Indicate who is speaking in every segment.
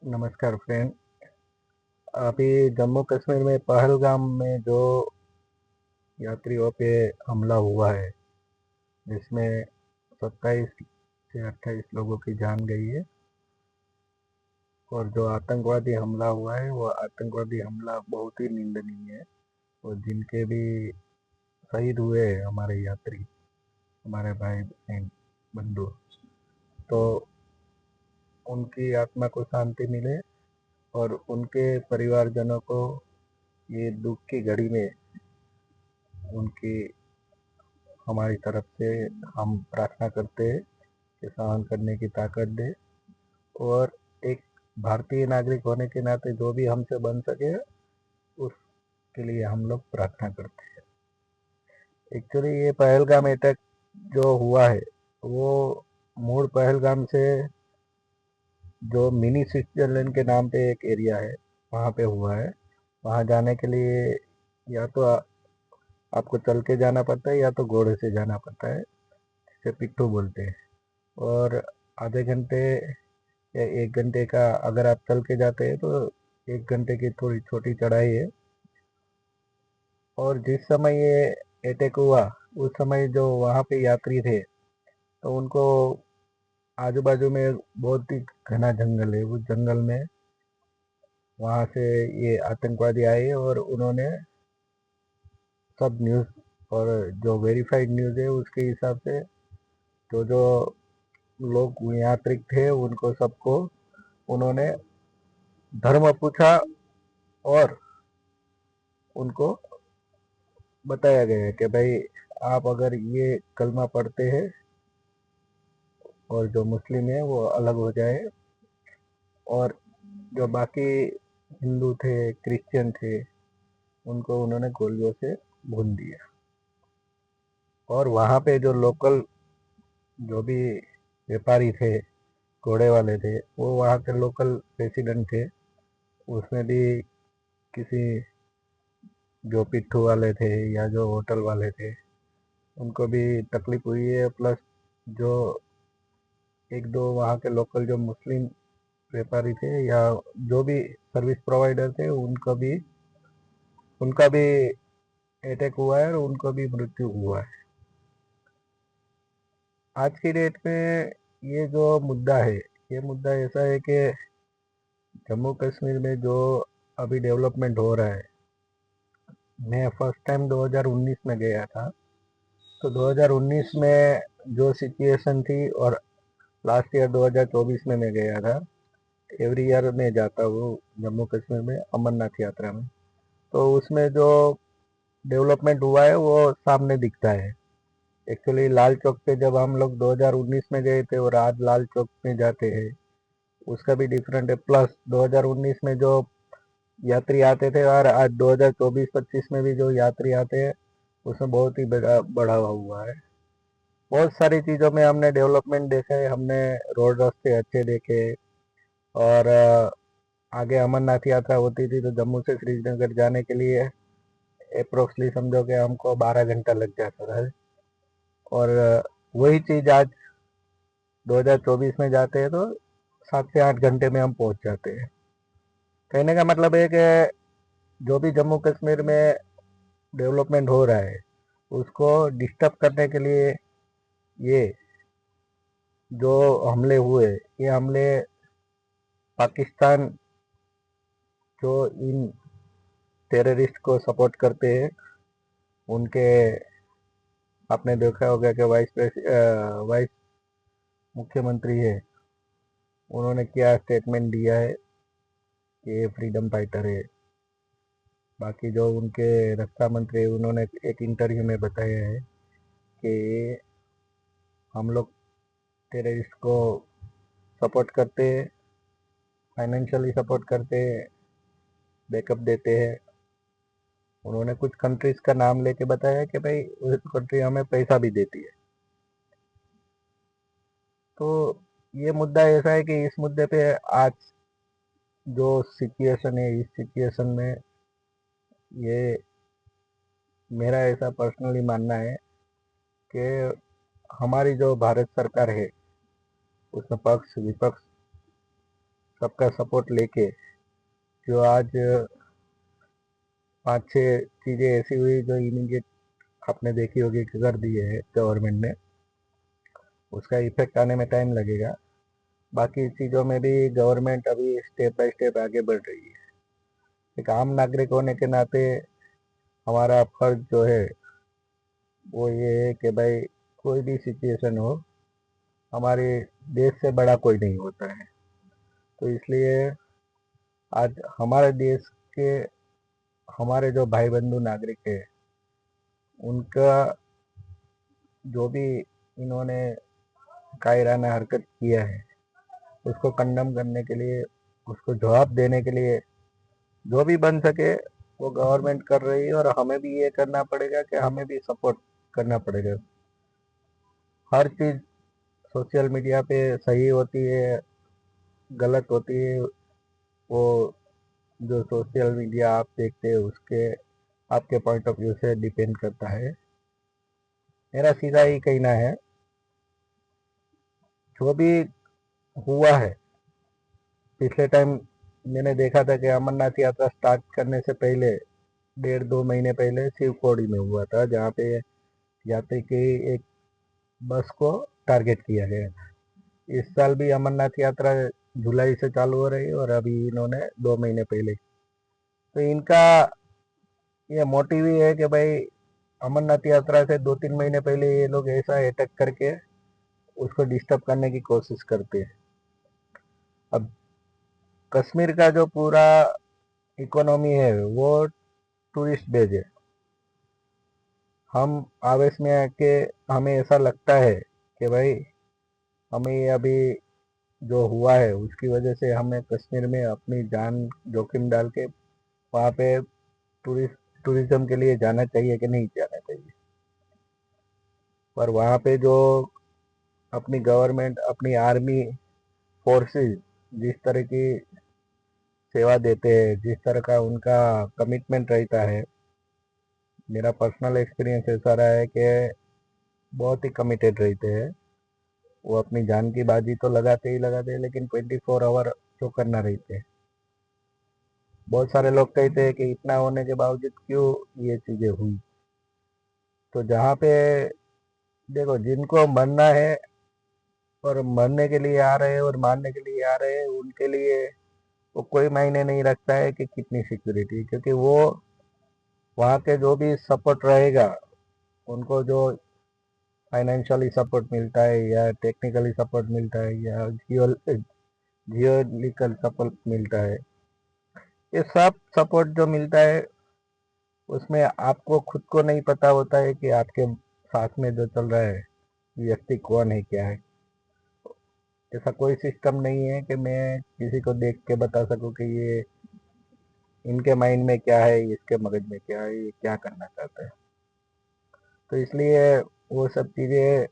Speaker 1: नमस्कार फ्रेंड। अभी जम्मू कश्मीर में पहलगाम में जो यात्रियों पे हमला हुआ है, जिसमें 27 से 28 लोगों की जान गई है। और जो आतंकवादी हमला हुआ है वो आतंकवादी हमला बहुत ही निंदनीय है। और जिनके भी शहीद हुए हैं हमारे यात्री, हमारे भाई बहन बंधु, तो उनकी आत्मा को शांति मिले और उनके परिवारजनों को ये दुख की घड़ी में उनकी हमारी तरफ से हम प्रार्थना करते हैं कि सहन करने की ताकत दे। और एक भारतीय नागरिक होने के नाते जो भी हमसे बन सके उसके लिए हम लोग प्रार्थना करते हैं। एक्चुअली ये पहलगाम अटैक जो हुआ है वो मूल पहलगाम से जो मिनी स्विट्जरलैंड के नाम पे एक एरिया है वहाँ पे हुआ है। वहाँ जाने के लिए या तो आपको चल के जाना पड़ता है या तो घोड़े से जाना पड़ता है, जिसे पिट्ठू बोलते हैं। और आधे घंटे या 1 घंटे का अगर आप चल के जाते हैं तो 1 घंटे की थोड़ी छोटी चढ़ाई है। और जिस समय ये अटैक हुआ उस समय जो वहाँ पे यात्री थे तो उनको आजू बाजू में बहुत ही घना जंगल है। उस जंगल में वहाँ से ये आतंकवादी आए और उन्होंने सब न्यूज़ और जो वेरीफाइड न्यूज़ है उसके हिसाब से जो जो लोग यात्री थे उनको सबको उन्होंने धर्म पूछा और उनको बताया गया है कि भाई आप अगर ये कलमा पढ़ते हैं और जो मुस्लिम है वो अलग हो जाए। और जो बाकी हिंदू थे, क्रिश्चियन थे, उनको उन्होंने गोलियों से भून दिया। और वहाँ पे जो लोकल जो भी व्यापारी थे, घोड़े वाले थे, वो वहाँ के लोकल रेसिडेंट थे। उसमें भी किसी जो पिट्ठू वाले थे या जो होटल वाले थे उनको भी तकलीफ हुई है। प्लस जो एक दो वहाँ के लोकल जो मुस्लिम व्यापारी थे या जो भी सर्विस प्रोवाइडर थे उनका भी अटैक हुआ है और उनको भी मृत्यु हुआ है। आज की डेट में ये जो मुद्दा है, ये मुद्दा ऐसा है कि जम्मू कश्मीर में जो अभी डेवलपमेंट हो रहा है, मैं फर्स्ट टाइम 2019 में गया था। तो 2019 में जो सिचुएशन थी और लास्ट ईयर 2024 में मैं गया था। एवरी ईयर मैं जाता हूँ जम्मू कश्मीर में अमरनाथ यात्रा में। तो उसमें जो डेवलपमेंट हुआ है वो सामने दिखता है। एक्चुअली लाल चौक पे जब हम लोग 2019 में गए थे और आज लाल चौक में जाते हैं उसका भी डिफरेंट है। प्लस 2019 में जो यात्री आते थे और आज 2024-25 में भी जो यात्री आते हैं उसमें बहुत ही बढ़ावा हुआ है। बहुत सारी चीज़ों में हमने डेवलपमेंट देखा है। हमने रोड रास्ते अच्छे देखे। और आगे अमरनाथ यात्रा होती थी तो जम्मू से श्रीनगर जाने के लिए अप्रोक्सली समझो कि हमको 12 घंटा लग जाता था। और वही चीज़ आज 2024 में जाते हैं तो 7 से 8 घंटे में हम पहुंच जाते हैं। कहने का मतलब है कि जो भी जम्मू कश्मीर में डेवलपमेंट हो रहा है उसको डिस्टर्ब करने के लिए ये जो हमले हुए, ये हमले पाकिस्तान जो इन टेररिस्ट को सपोर्ट करते हैं उनके, आपने देखा होगा कि वाइस मुख्यमंत्री है, उन्होंने क्या स्टेटमेंट दिया है कि ये फ्रीडम फाइटर है। बाकी जो उनके रक्षा मंत्री है उन्होंने एक इंटरव्यू में बताया है कि हम लोग टेररिस्ट को सपोर्ट करते हैं, फाइनेंशियली सपोर्ट करते हैं, बैकअप देते हैं। उन्होंने कुछ कंट्रीज का नाम लेके बताया कि भाई उस कंट्री हमें पैसा भी देती है। तो ये मुद्दा ऐसा है कि इस मुद्दे पे आज जो सिचुएशन है, इस सिचुएशन में ये मेरा ऐसा पर्सनली मानना है कि हमारी जो भारत सरकार है उसमें पक्ष विपक्ष सबका सपोर्ट लेके जो आज 5-6 चीज़ें ऐसी हुई जो इमीडिएट आपने देखी होगी कि कर दिए है गवर्नमेंट ने, उसका इफेक्ट आने में टाइम लगेगा। बाकी चीज़ों में भी गवर्नमेंट अभी स्टेप बाय स्टेप आगे बढ़ रही है। एक आम नागरिक होने के नाते हमारा फर्ज जो है वो ये है कि भाई कोई भी सिचुएशन हो, हमारे देश से बड़ा कोई नहीं होता है। तो इसलिए आज हमारे देश के हमारे जो भाई बंधु नागरिक है, उनका जो भी इन्होंने कायराना हरकत किया है, उसको कंडम करने के लिए, उसको जवाब देने के लिए जो भी बन सके वो गवर्नमेंट कर रही है। और हमें भी ये करना पड़ेगा कि हमें भी सपोर्ट करना पड़ेगा। हर चीज़ सोशल मीडिया पे सही होती है, गलत होती है, वो जो सोशल मीडिया आप देखते हैं उसके आपके पॉइंट ऑफ व्यू से डिपेंड करता है। मेरा सीधा ही कहना है, जो भी हुआ है पिछले टाइम मैंने देखा था कि अमरनाथ यात्रा स्टार्ट करने से पहले 1.5-2 महीने पहले शिवखोड़ी में हुआ था, जहाँ पे यात्री की एक बस को टारगेट किया गया। इस साल भी अमरनाथ यात्रा जुलाई से चालू हो रही है और अभी इन्होंने 2 महीने पहले, तो इनका ये मोटिव ही है कि भाई अमरनाथ यात्रा से 2-3 महीने पहले ये लोग ऐसा अटैक करके उसको डिस्टर्ब करने की कोशिश करते हैं। अब कश्मीर का जो पूरा इकोनॉमी है वो टूरिस्ट बेस्ड है। हम आवेश में आके हमें ऐसा लगता है कि भाई हमें ये अभी जो हुआ है उसकी वजह से हमें कश्मीर में अपनी जान जोखिम डाल के वहाँ पे टूरिज्म के लिए जाना चाहिए कि नहीं जाना चाहिए। पर वहाँ पे जो अपनी गवर्नमेंट, अपनी आर्मी फोर्सेस जिस तरह की सेवा देते हैं, जिस तरह का उनका कमिटमेंट रहता है, मेरा पर्सनल एक्सपीरियंस ऐसा रहा है कि बहुत ही कमिटेड रहते हैं। वो अपनी जान की बाजी तो लगाते ही लगाते हैं, लेकिन 24 आवर जो करना रहते हैं। बहुत सारे लोग कहते हैं कि इतना होने के बावजूद क्यों ये चीज़ें हुई। तो जहाँ पे देखो, जिनको मरना है और मरने के लिए आ रहे हैं और मारने के लिए आ रहे हैं, उनके लिए वो कोई मायने नहीं रखता है कि कितनी सिक्योरिटी, क्योंकि वो वहाँ के जो भी सपोर्ट रहेगा, उनको जो फाइनेंशियली सपोर्ट मिलता है या टेक्निकली सपोर्ट मिलता है या जियोलिकल सपोर्ट मिलता है, ये सब सपोर्ट जो मिलता है उसमें आपको खुद को नहीं पता होता है कि आपके साथ में जो चल रहा है व्यक्ति कौन है, क्या है। ऐसा कोई सिस्टम नहीं है कि मैं किसी को देख के बता सकूं कि ये इनके माइंड में क्या है, इसके मगज में क्या है, ये क्या करना चाहता है। तो इसलिए वो सब चीज़ें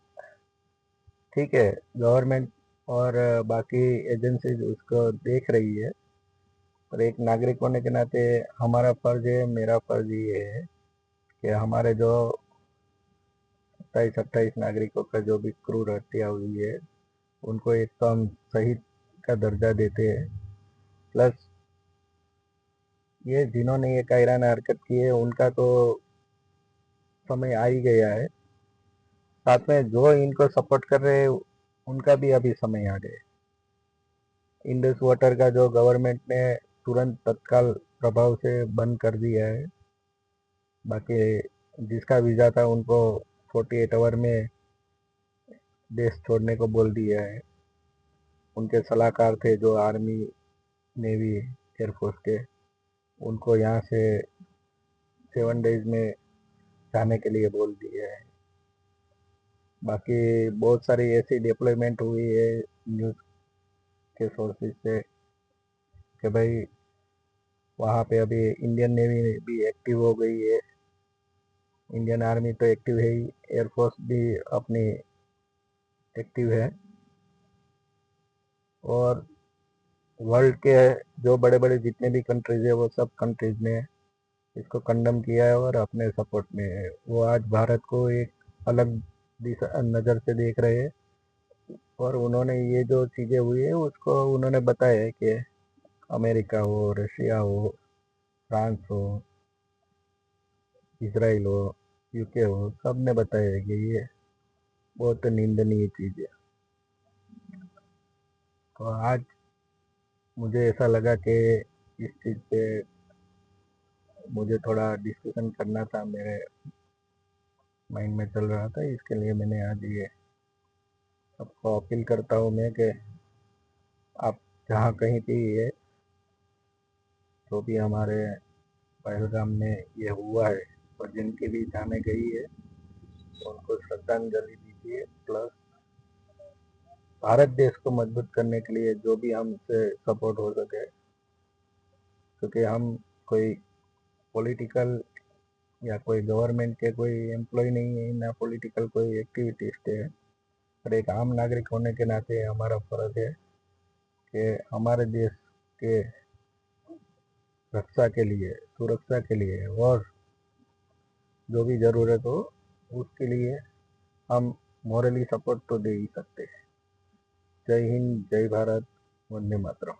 Speaker 1: ठीक है, गवर्नमेंट और बाकी एजेंसीज उसको देख रही है। पर एक नागरिक होने के नाते हमारा फर्ज है, मेरा फर्ज ये है कि हमारे जो 27-28 नागरिकों का जो भी क्रूर हत्या हुई है, उनको एक तो हम शहीद का दर्जा देते हैं। प्लस ये जिन्होंने ये कायराना हरकत की है उनका तो समय आ ही गया है, साथ में जो इनको सपोर्ट कर रहे हैं उनका भी अभी समय आ गया। इंडस वाटर का जो गवर्नमेंट ने तुरंत तत्काल प्रभाव से बंद कर दिया है। बाकी जिसका वीज़ा था उनको 48 आवर में देश छोड़ने को बोल दिया है। उनके सलाहकार थे जो आर्मी, नेवी, एयरफोर्स के, उनको यहाँ से 7 डेज में जाने के लिए बोल दिया है। बाकी बहुत सारी ऐसी डिप्लॉयमेंट हुई है न्यूज़ के सोर्सेज से कि भाई वहाँ पे अभी इंडियन नेवी भी एक्टिव हो गई है। इंडियन आर्मी तो एक्टिव है ही, एयरफोर्स भी अपनी एक्टिव है। और वर्ल्ड के जो बड़े बड़े जितने भी कंट्रीज है वो सब कंट्रीज ने इसको कंडम किया है और अपने सपोर्ट में है। वो आज भारत को एक अलग दिशा नज़र से देख रहे हैं। और उन्होंने ये जो चीज़ें हुई है उसको उन्होंने बताया है कि अमेरिका हो, रशिया हो, फ्रांस हो, इसराइल हो, यूके हो, सब ने बताया है कि ये बहुत निंदनीय चीज़ है। तो आज मुझे ऐसा लगा कि इस चीज़ पे मुझे थोड़ा डिस्कशन करना था, मेरे माइंड में चल रहा था, इसके लिए मैंने आज ये सबको अपील करता हूँ मैं कि आप जहाँ कहीं भी ये जो भी हमारे पहलगाम में ये हुआ है और जिनकी भी जाने गई है उनको श्रद्धांजलि दीजिए। प्लस भारत देश को मजबूत करने के लिए जो भी हमसे सपोर्ट हो सके, क्योंकि हम कोई पॉलिटिकल या कोई गवर्नमेंट के कोई एम्प्लॉय नहीं है, ना पॉलिटिकल कोई एक्टिविटिस्ट है, पर एक आम नागरिक होने के नाते हमारा फर्ज है कि हमारे देश के रक्षा के लिए, सुरक्षा के लिए और जो भी ज़रूरत हो उसके लिए हम मॉरली सपोर्ट तो दे ही सकते हैं। जय हिंद, जय भारत, वंदे मातरम।